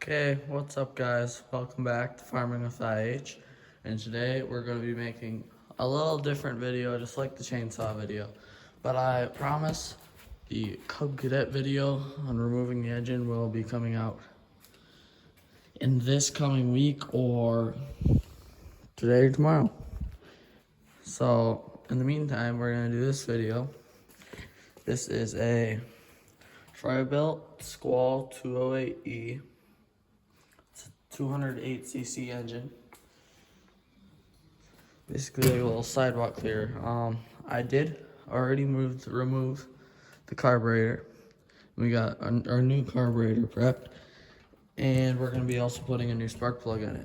Okay, what's up guys? Welcome back to Farming with IH, and today we're going to be making a little different video, just like the chainsaw video. But I promise the Cub Cadet video on removing the engine will be coming out in this coming week or today or tomorrow. So in the meantime, we're going to do this video. This is a Tribuilt Squall 208E. 208cc engine. Basically a little sidewalk cleaner. I did already remove the carburetor. We got our new carburetor prepped, and we're gonna be also putting a new spark plug in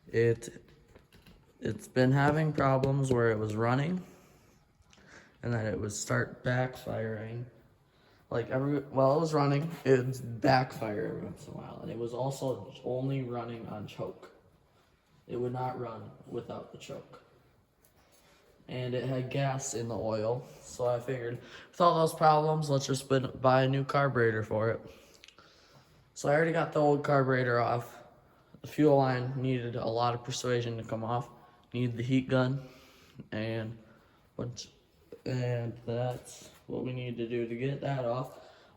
it. It's been having problems where it was running and then it would start backfiring. While it was running, it would backfire every once in a while, and it was also only running on choke. It would not run without the choke. And it had gas in the oil, so I figured with all those problems, let's just buy a new carburetor for it. So I already got the old carburetor off. The fuel line needed a lot of persuasion to come off. Needed the heat gun, and that's what we need to do to get that off.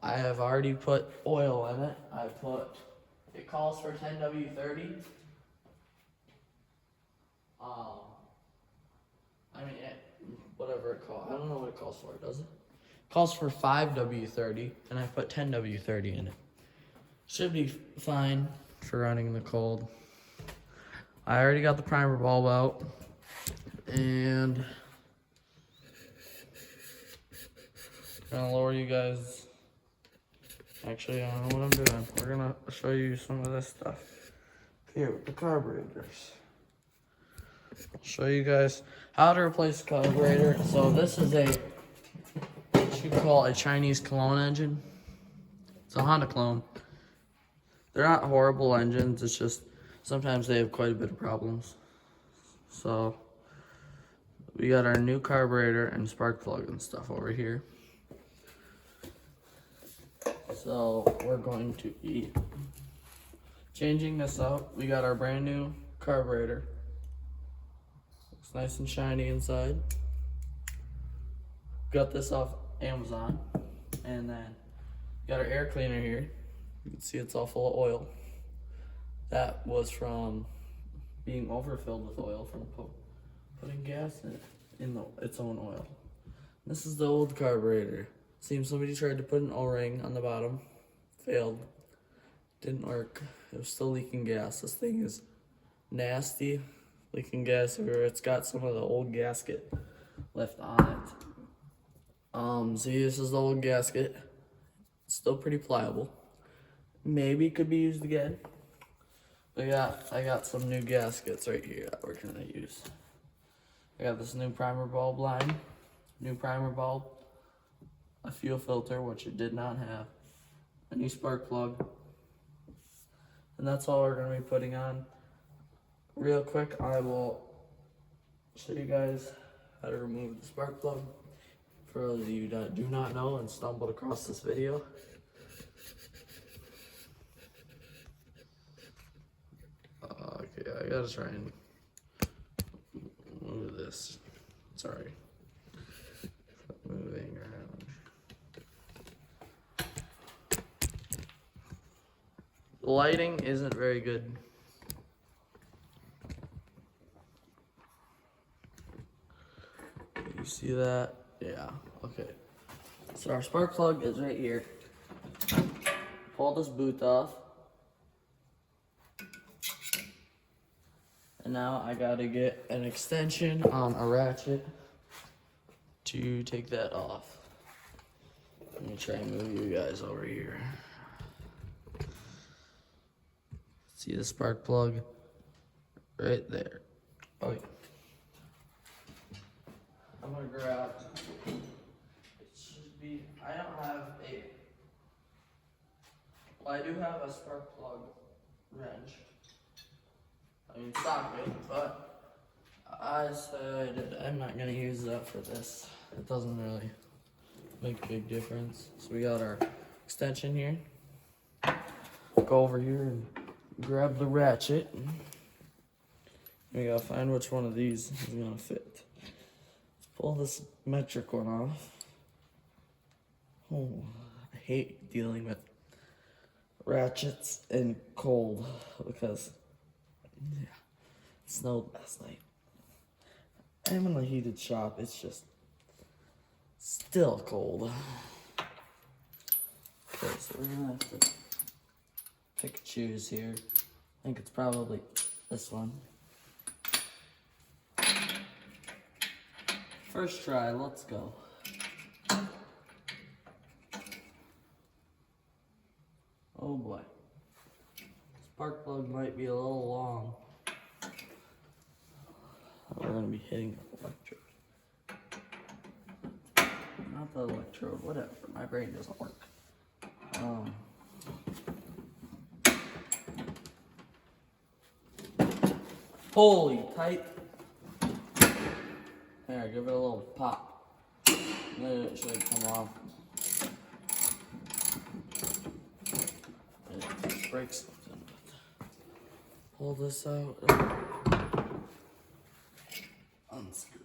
I have already put oil in it. It calls for 10W30. Whatever it calls. I don't know what it calls for, does it? It calls for 5W30, and I put 10W30 in it. Should be fine for running in the cold. I already got the primer bulb out, and gonna lower you guys. Actually, I don't know what I'm doing. We're gonna show you some of this stuff here with the carburetors. I'll show you guys how to replace the carburetor. So this is what you call a Chinese clone engine. It's a Honda clone. They're not horrible engines. It's just sometimes they have quite a bit of problems. So we got our new carburetor and spark plug and stuff over here. So we're going to be changing this out. We got our brand new carburetor. Looks nice and shiny inside. Got this off Amazon. And then got our air cleaner here. You can see it's all full of oil. That was from being overfilled with oil from putting gas in its own oil. This is the old carburetor. Seems somebody tried to put an O-ring on the bottom. Failed. Didn't work. It was still leaking gas. This thing is nasty. Leaking gas everywhere. It's got some of the old gasket left on it. See, this is the old gasket. It's still pretty pliable. Maybe it could be used again. But yeah, I got some new gaskets right here that we're gonna use. I got this new primer bulb line. New primer bulb. A fuel filter, which it did not have, a new spark plug, and that's all we're going to be putting on. Real quick, I will show you guys how to remove the spark plug for those of you that do not know and stumbled across this video. Okay, I gotta try and move this. Sorry. Moving around. The lighting isn't very good. You see that? Yeah, okay. So our spark plug is right here. Pull this boot off. And now I gotta get an extension on a ratchet to take that off. Let me try and move you guys over here. See the spark plug right there. Oh, yeah. I'm gonna grab. It should be. I don't have a. Well, I do have a spark plug wrench. I mean socket, but I decided I'm not gonna use that for this. It doesn't really make a big difference. So we got our extension here. go over here and grab the ratchet. We gotta find which one of these is gonna fit. Let's pull this metric one off. Oh, I hate dealing with ratchets in cold because it snowed last night. I'm in a heated shop, it's just still cold. Okay, so we're gonna have to pick and choose here. I think it's probably this one. First try, let's go. Oh boy. Spark plug might be a little long. We're gonna be hitting the electrode. Not the electrode, whatever. My brain doesn't work. Holy tight. There, give it a little pop. Then it should come off. It breaks something. Pull this out. Unscrew.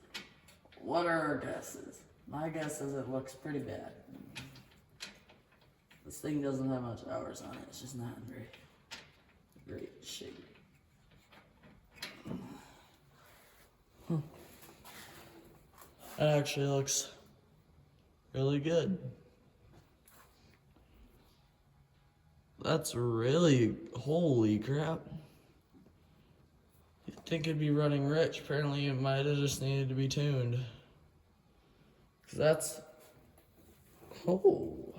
What are our guesses? My guess is it looks pretty bad. This thing doesn't have much hours on it. It's just not in very great shape. That actually looks really good. That's really, holy crap. You'd think it'd be running rich. Apparently it might have just needed to be tuned. 'Cause that's, oh,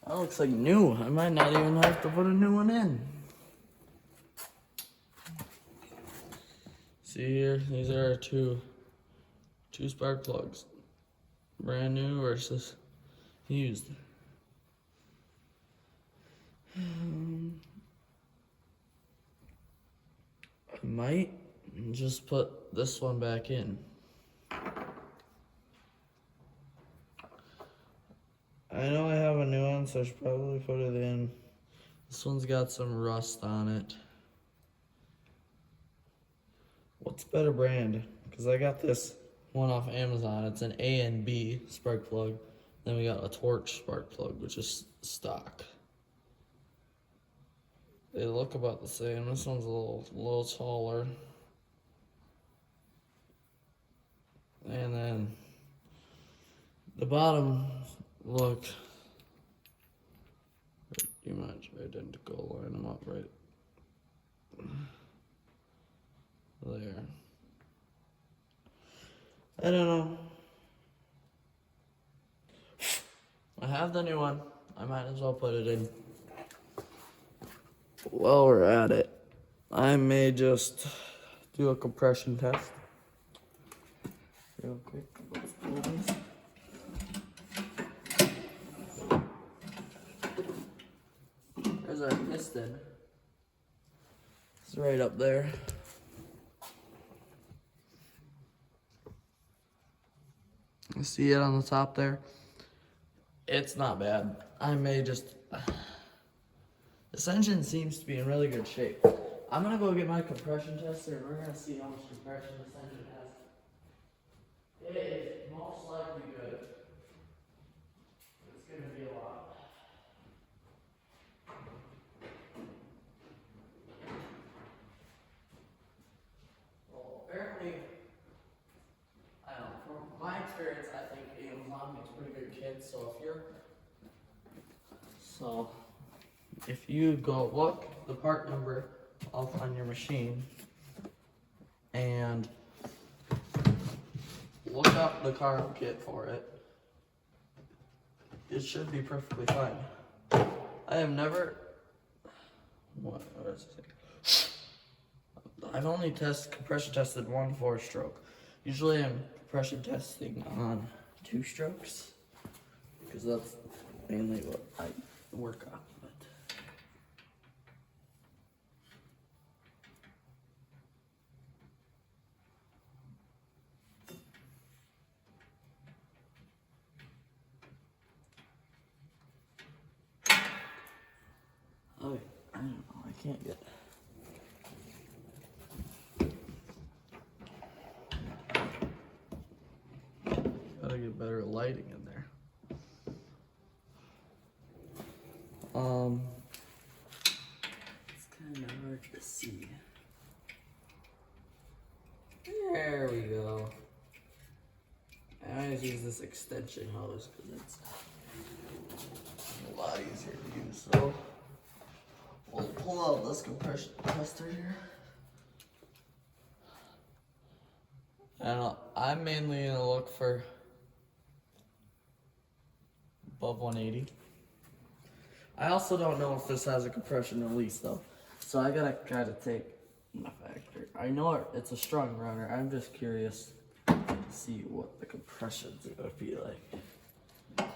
that looks like new. I might not even have to put a new one in. See here, these are our two spark plugs. Brand new versus used. I might just put this one back in. I know I have a new one, so I should probably put it in. This one's got some rust on it. What's better brand? Because I got this one off Amazon. It's an A and B spark plug. Then we got a Torch spark plug, which is stock. They look about the same. This one's a little taller. And then the bottom look pretty much identical. Line them up right there. I don't know. I have the new one. I might as well put it in. While we're at it, I may just do a compression test. Real quick. Let's pull this. There's our piston. It's right up there. You see it on the top there? It's not bad. I may just... This engine seems to be in really good shape. I'm gonna go get my compression tester and we're gonna see how much compression this engine has. It is most likely good. It's gonna be a lot. Well, apparently, I don't know, from my experience, I think Amazon makes pretty good kits, so if you go look the part number up on your machine and look up the carb kit for it, it should be perfectly fine. I have never, what is it? I've only compression tested one 4-stroke. Usually I'm compression testing on 2 strokes because that's mainly what I work on. Okay. can't get. Gotta get better lighting in there. It's kind of hard to see. There we go. I always use this extension hose because it's a lot easier to use. So we'll pull out this compression tester here. And I'm mainly gonna look for above 180. I also don't know if this has a compression release though. So I gotta kind of take my factor. I know it's a strong runner. I'm just curious to see what the compression's gonna be like.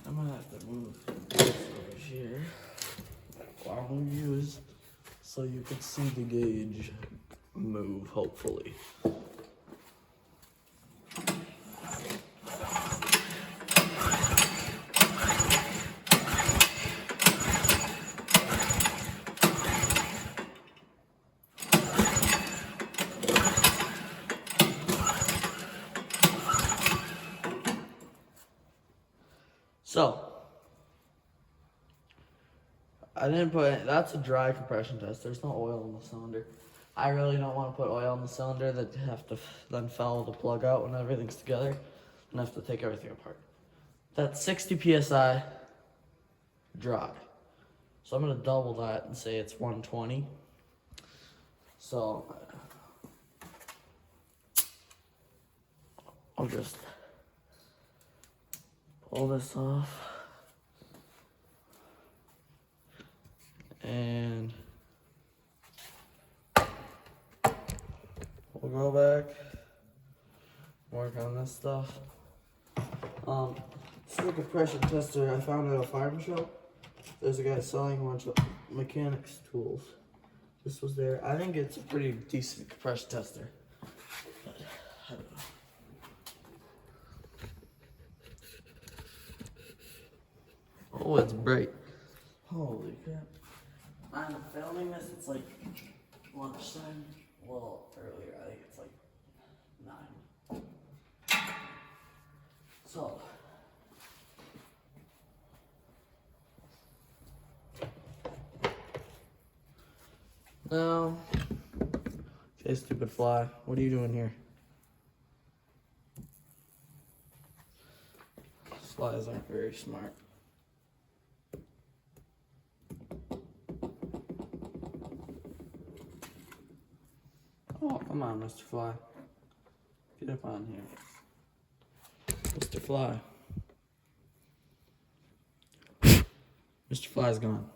I'm gonna have to move this over here while we use so you can see the gauge move, hopefully. So, I didn't put, that's a dry compression test. There's no oil in the cylinder. I really don't want to put oil in the cylinder that have to then foul the plug out when everything's together and have to take everything apart. That's 60 PSI dry. So I'm going to double that and say it's 120. So, I'll just pull this off and we'll go back, work on this stuff. This is a compression tester I found at a farm shop. There's a guy selling a bunch of mechanics tools. This was there. I think it's a pretty decent compression tester. But I don't know. Oh, it's bright. Holy crap. I'm filming this, it's like lunchtime. Well, earlier, I think it's like 9. So. Now. Okay, stupid fly. What are you doing here? Flies aren't very smart. Oh, come on, Mr. Fly. Get up on here. Mr. Fly. Mr. Fly's gone.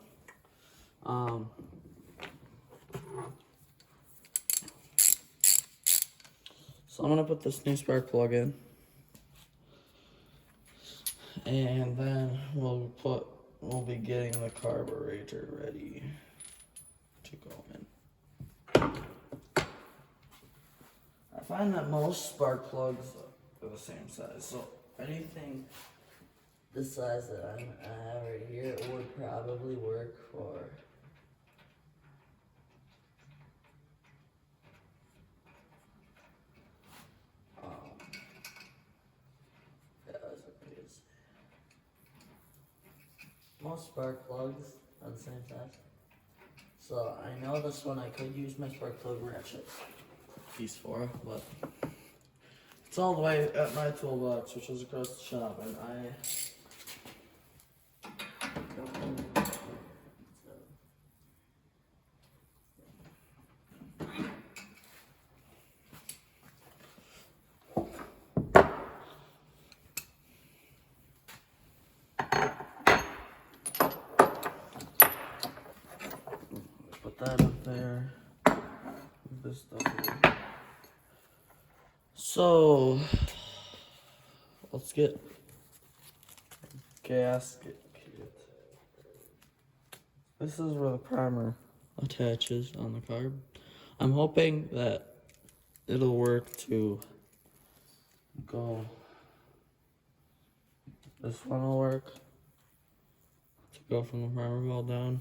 So I'm gonna put this new spark plug in. And then we'll be getting the carburetor ready to go in. I find that most spark plugs are the same size, so anything this size that I have right here would probably work for most spark plugs are the same size. So I know this one I could use my spark plug ratchet piece for, but it's all the way at my toolbox, which is across the shop, and put that up there. This stuff here. So let's get gasket kit. This is where the primer attaches on the carb. I'm hoping that it'll work to go. This one will work to go from the primer ball down.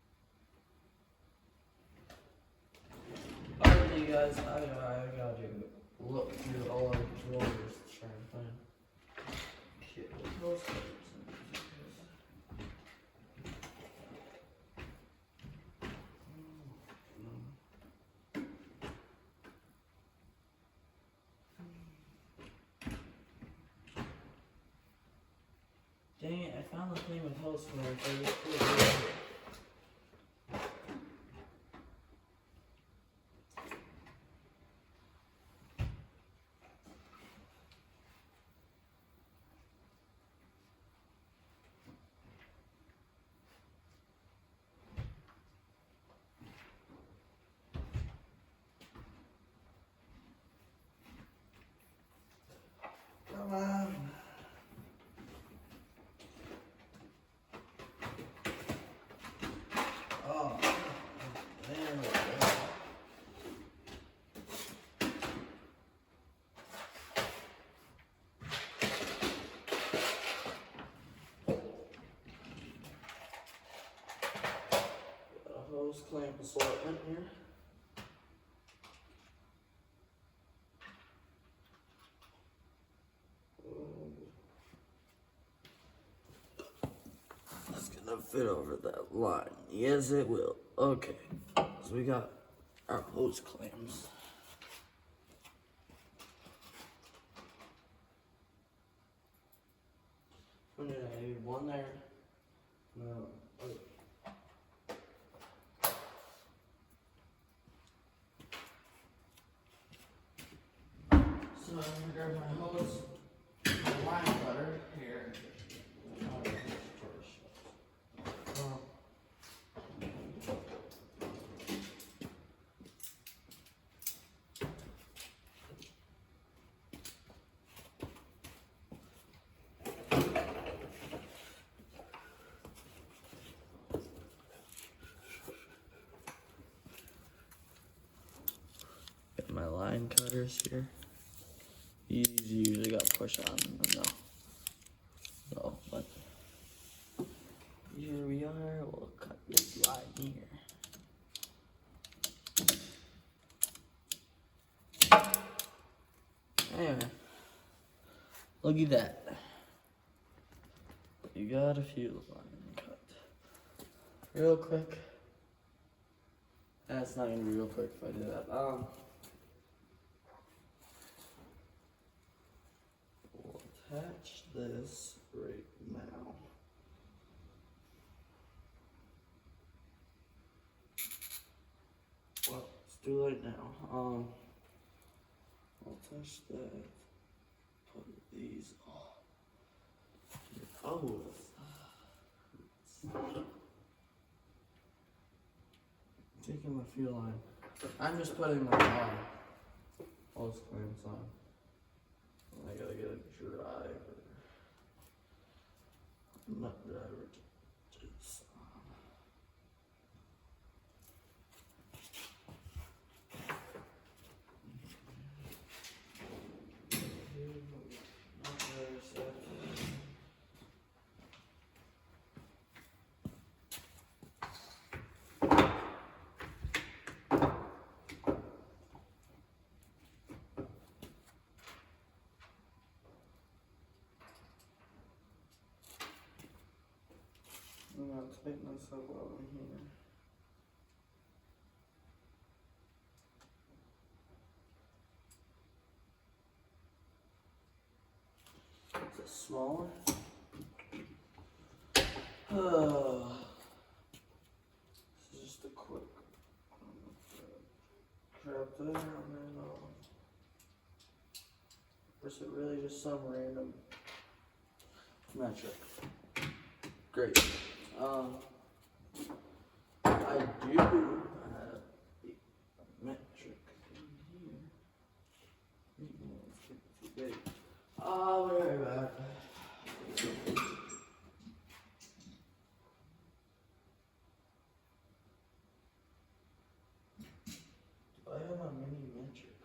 guys, I gotta look through all our drawers to try and find. Okay, what else is in these? Dang it, I found the thing with hose clamps. Come on. Oh, there we go. Got a hose clamp assortment here. It's gonna fit over that line. Yes, it will. Okay, so we got our hose clamps. I need one there. No. Okay. So I'm gonna grab my hose, my line cutter here. Got my line cutters here. These usually got push on, no, but here we are. We'll cut this line here. Anyway, look at that. You got a few line cut. Real quick. That's not gonna be real quick if I do that. We'll attach this right now. Well, it's too late now. I'll touch that. Put these on. Oh. Taking my fuel line. I'm just putting my hose clamps on. I gotta get it dry. Not dry, just I'm gonna tighten this up while I'm here. Is it smaller? This is just a quick grab there and then or is it really just some random metric? Great. I do have a metric in here. It's too big. I'll be right back. Do I have a mini metric?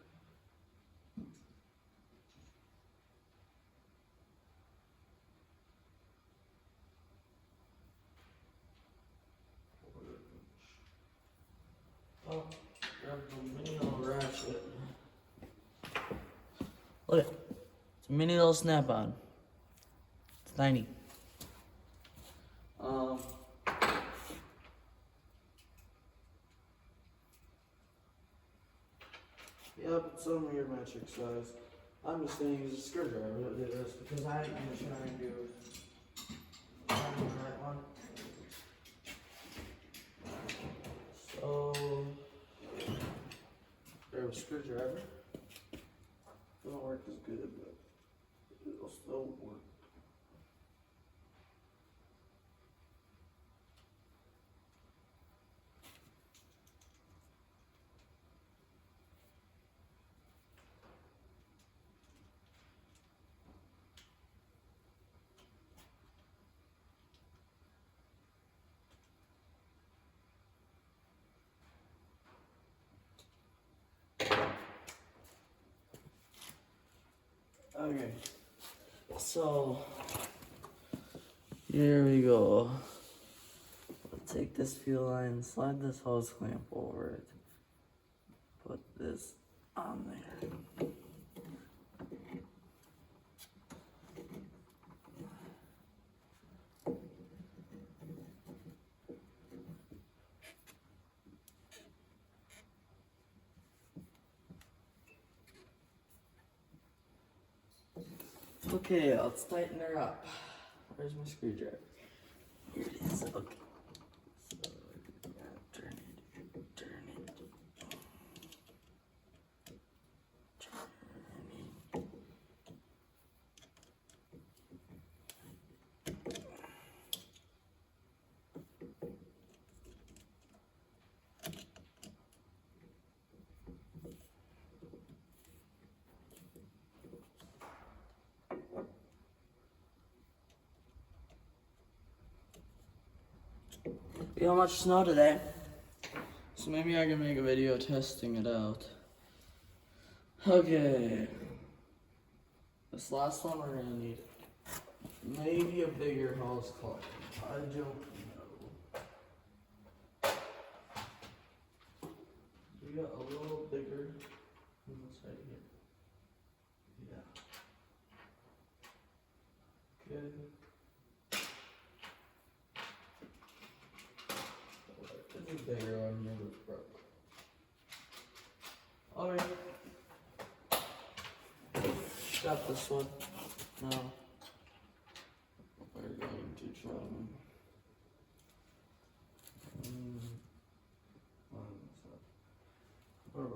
Look at it. It's a mini little snap-on. It's tiny. Yeah, but some of your metric size. I'm just gonna use a screwdriver to do this because I ain't gonna try and do the right one. So, grab a screwdriver. It won't work as good, but it'll still work. Okay, so here we go. I'll take this fuel line, slide this hose clamp over it, put this on there. Okay, let's tighten her up. Where's my screwdriver? Here it is. Okay. So, turn it. We don't much snow today, so maybe I can make a video testing it out. Okay, this last one we're gonna need maybe a bigger hose clamp. I don't know. We got a little bigger on this side here. Yeah. Okay. This is bigger one here that's broke. Alright. Got this one. Now we're going to try where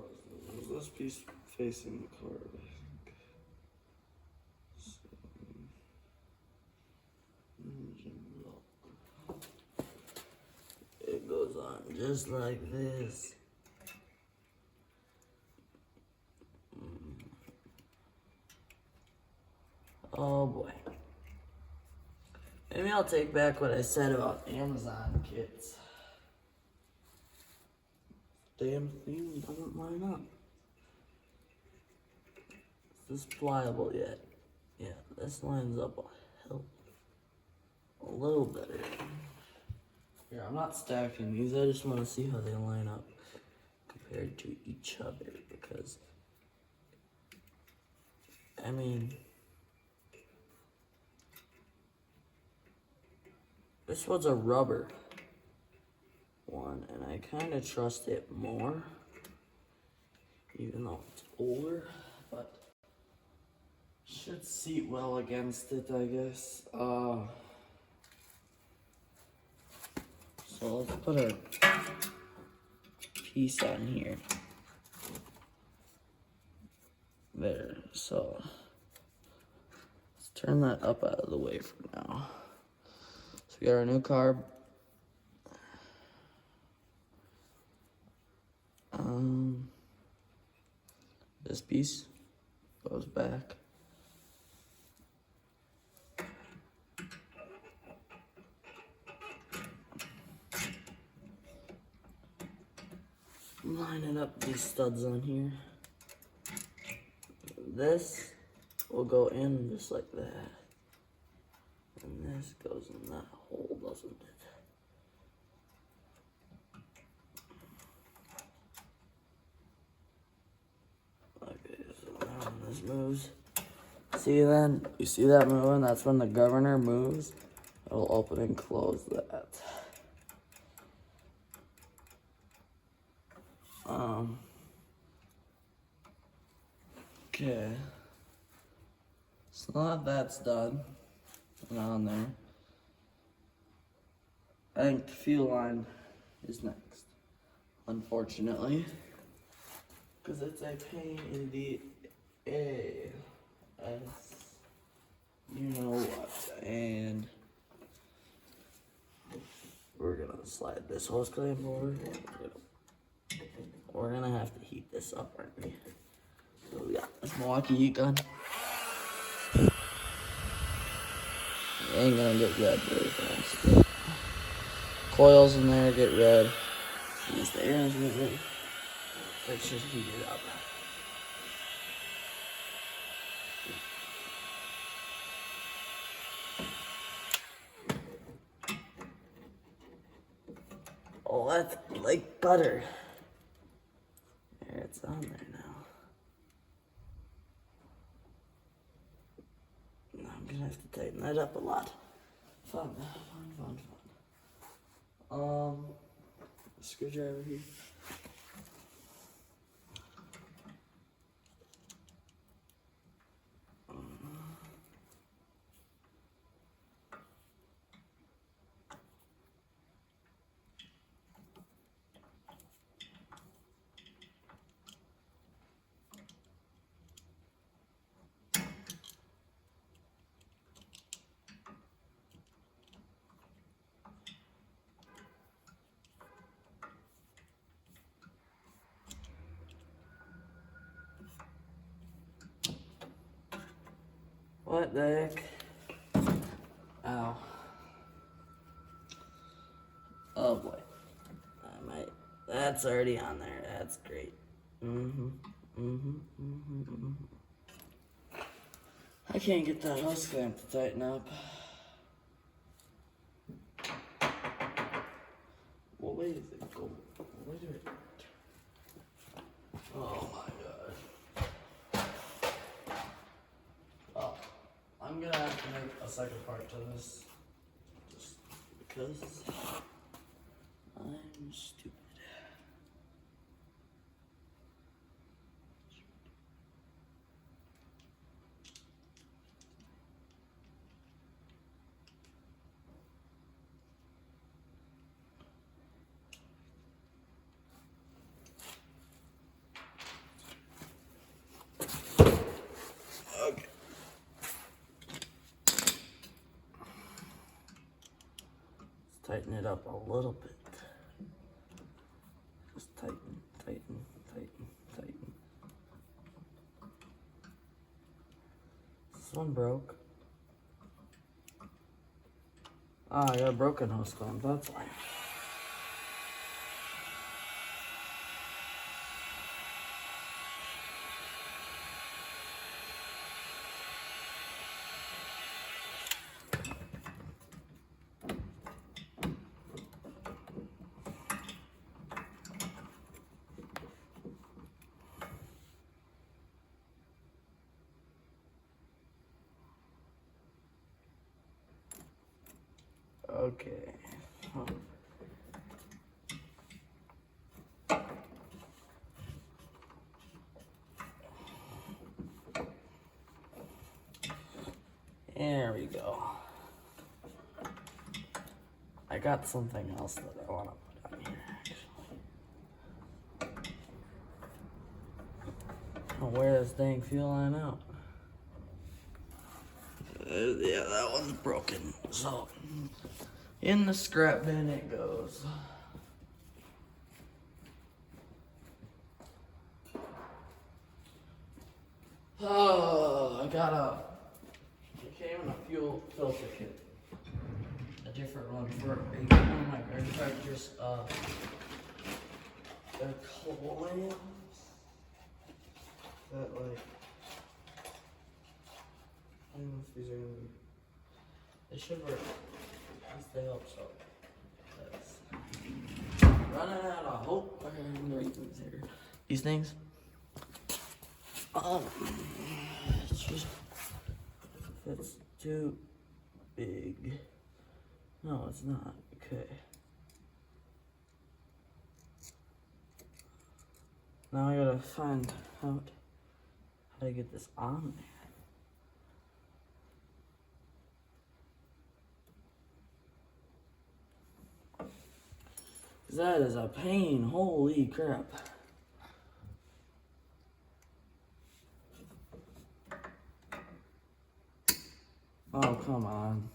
was this piece facing the carb, I think. So, engine block. It goes on just like this. Oh boy. Maybe I'll take back what I said about Amazon kits. Damn thing doesn't line up. Is this pliable yet? Yeah, this lines up a little better. Here, I'm not stacking these, I just want to see how they line up compared to each other because, I mean, this one's a rubber one, and I kind of trust it more, even though it's older, but should seat well against it, I guess. So let's put a piece on here. There, so let's turn that up out of the way for now. So we got our new carb. This piece goes back. Lining up these studs on here. This will go in just like that. And this goes in that hole, doesn't it? Okay, so now when this moves, See then? You see that moving? That's when the governor moves. It'll open and close that. Okay. So now that's done and on there, I think the fuel line is next, unfortunately, because it's a pain in the ass, you know what, and we're gonna slide this hose clamp over. We're gonna have to heat this up, aren't we? So we got this Milwaukee heat gun. It ain't gonna get red very fast. Coils in there get red. These the air is get red. It should heat it up. Oh, that's like butter. There, it's on there now. I'm gonna have to tighten that up a lot. Fun. Screwdriver here. What the heck? Ow. Oh boy. That's already on there. That's great. I can't get that hose clamp to tighten up. What way does it go? Where did it? Oh my gosh. Oh, I'm gonna have to make a second part to this. Just because I'm stupid. Okay. Let's tighten it up a little bit. Just tighten. This one broke. Ah, I got a broken hose clamp, that's why. Okay. There we go. I got something else that I want to put on here, actually. I'll wear this dang fuel line out. Yeah, that one's broken. So, in the scrap bin it goes. Oh, it came in a fuel filter kit. A different one for one of my grandfather's, they're clamps that like, I don't know if these are gonna be, they should work, at least they hope so. Running out of hope. Okay, I'm gonna read these here. These things. It's just if it's too big. No, it's not. Okay. Now I gotta find out how to get this on there. That is a pain, holy crap. Oh, come on.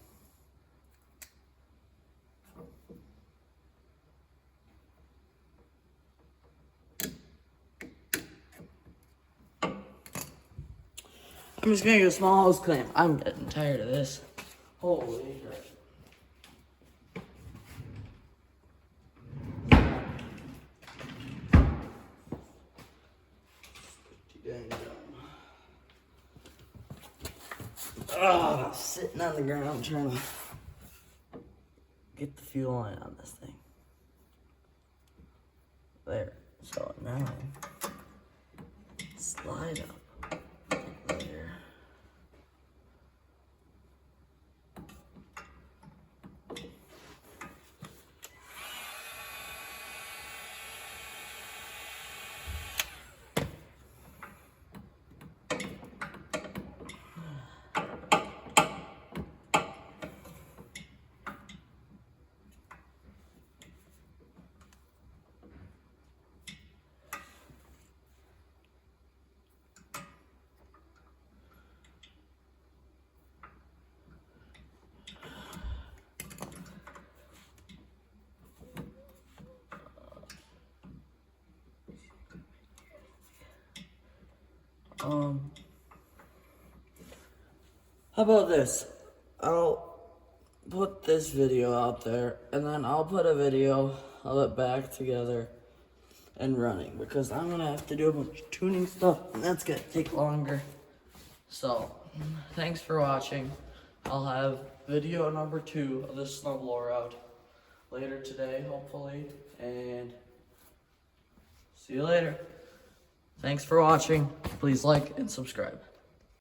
I'm just gonna get a small hose clamp. I'm getting tired of this. Holy crap. Oh, sitting on the ground trying to get the fuel line on this thing. There. So now slide up there. How about this? I'll put this video out there, and then I'll put a video of it back together and running, because I'm gonna have to do a bunch of tuning stuff, and that's gonna take longer. So, thanks for watching. I'll have video number 2 of this snowblower out later today, hopefully, and see you later. Thanks for watching. Please like and subscribe.